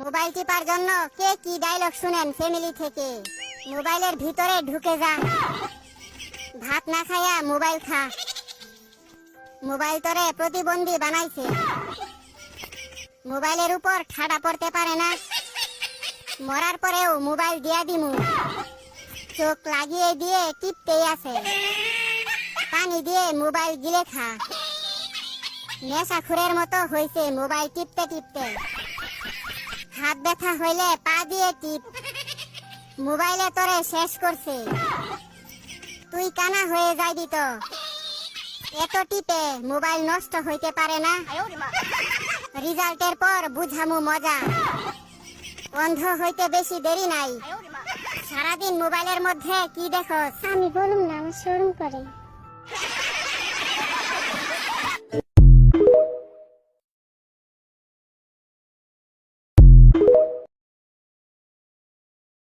Mobile tipper জন্য কে কি dialogue শুনেন ফ্যামিলি থেকে? মোবাইলের ভিতরে ঢুকে যা, ভাত না খায়া মোবাইল খা। মোবাইল তোরে প্রতিবন্ধী বানাইছে, মোবাইলের উপর ঠাডা পড়তে পারে না। মরার পরেও মোবাইল দিয়া দিমু, চোখ লাগিয়ে দিয়ে টিপতেই আছে। পানি দিয়ে মোবাইল গিলে খা। নেশাখোরের মতো হইছে মোবাইল টিপতে টিপতে। হাত ব্যথা হইলে পা দিয়ে টিপ, মোবাইলে তোরে শেষ করছে। তুই কানা হয়ে যাইবি তো, এত টিপে মোবাইল নষ্ট হইতে পারে না। রেজাল্টের পর বুঝামু মজা, অন্ধ হইতে বেশি দেরি নাই। সারাদিন মোবাইলের মধ্যে কি দেখো? আমি বলুম না, আমার শরম করে।